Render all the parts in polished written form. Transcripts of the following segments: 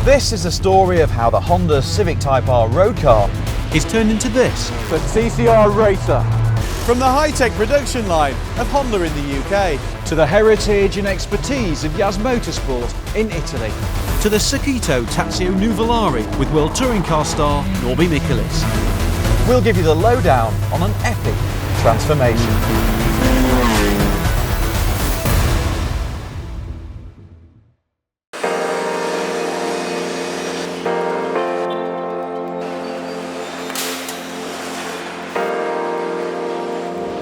This is the story of how the Honda Civic Type R road car is turned into this. The TCR Racer. From the high-tech production line of Honda in the UK, To the heritage and expertise of Yas Motorsport in Italy. To the Circuito Tazio Nuvolari with World Touring Car star Norby Michelis. We'll give you the lowdown on an epic transformation.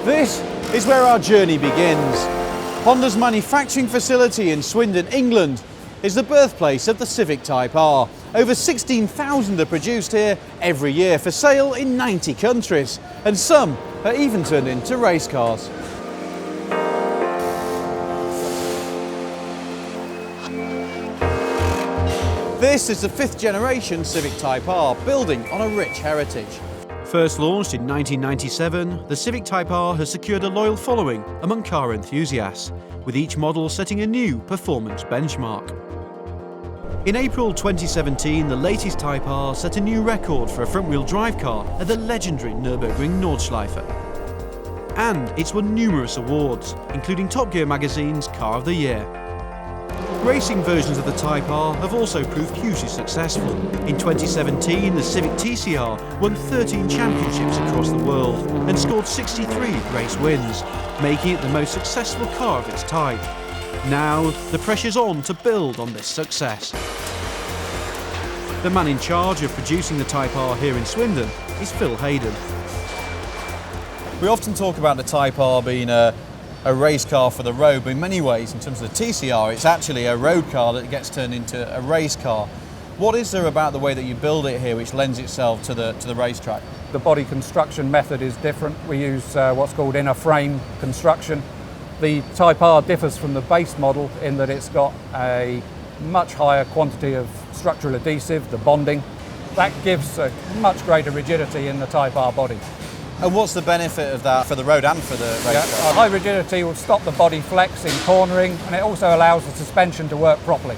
this is where our journey begins. Honda's manufacturing facility in Swindon, England, is the birthplace of the Civic Type R. Over 16,000 are produced here every year for sale in 90 countries, and some are even turned into race cars. This is the 5th generation Civic Type R, building on a rich heritage. First launched in 1997, the Civic Type R has secured a loyal following among car enthusiasts, with each model setting a new performance benchmark. In April 2017, the latest Type R set a new record for a front-wheel drive car at the legendary Nürburgring Nordschleife. And it's won numerous awards, including Top Gear magazine's Car of the Year. Racing versions of the Type R have also proved hugely successful. In 2017, the Civic TCR won 13 championships across the world and scored 63 race wins, making it the most successful car of its type. Now, the pressure's on to build on this success. The man in charge of producing the Type R here in Swindon is Phil Hayden. We often talk about the Type R being a race car for the road, but in many ways, in terms of the TCR, it's actually a road car that gets turned into a race car. What is there about the way that you build it here which lends itself to the racetrack? The body construction method is different. We use what's called inner frame construction. The Type R differs from the base model in that it's got a much higher quantity of structural adhesive, the bonding. That gives a much greater rigidity in the Type R body. And what's the benefit of that for the road and for the racetrack? High rigidity will stop the body flex in cornering, and it also allows the suspension to work properly.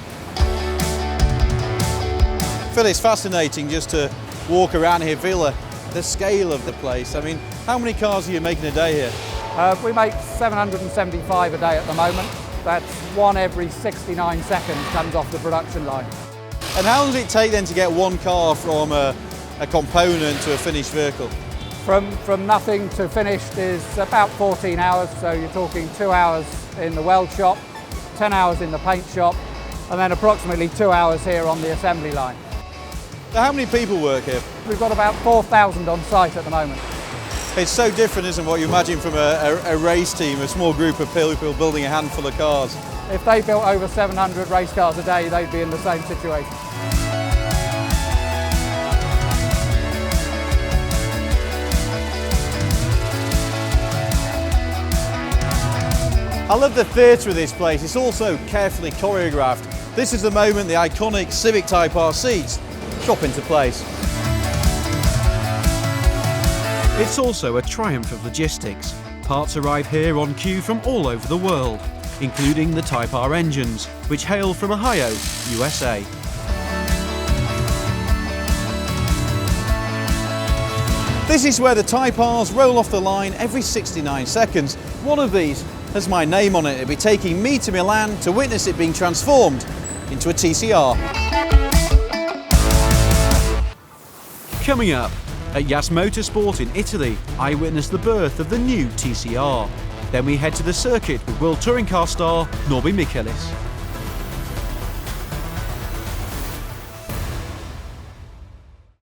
Phil, it's fascinating just to walk around here, feel the scale of the place. I mean, how many cars are you making a day here? We make 775 a day at the moment. That's one every 69 seconds comes off the production line. And how long does it take then to get one car from a component to a finished vehicle? From nothing to finished is about 14 hours, so you're talking 2 hours in the weld shop, 10 hours in the paint shop, and then approximately 2 hours here on the assembly line. So how many people work here? We've got about 4,000 on site at the moment. It's so different, isn't it, what you imagine from a race team, a small group of people building a handful of cars. If they built over 700 race cars a day, they'd be in the same situation. I love the theatre of this place. It's also carefully choreographed. This is the moment the iconic Civic Type R seats drop into place. It's also a triumph of logistics. Parts arrive here on cue from all over the world, including the Type R engines, which hail from Ohio, USA. This is where the Type Rs roll off the line every 69 seconds. One of these has my name on it. It'll be taking me to Milan to witness it being transformed into a TCR. Coming up, at Yas Motorsport in Italy, I witnessed the birth of the new TCR. Then we head to the circuit with World Touring Car star Norby Michelis.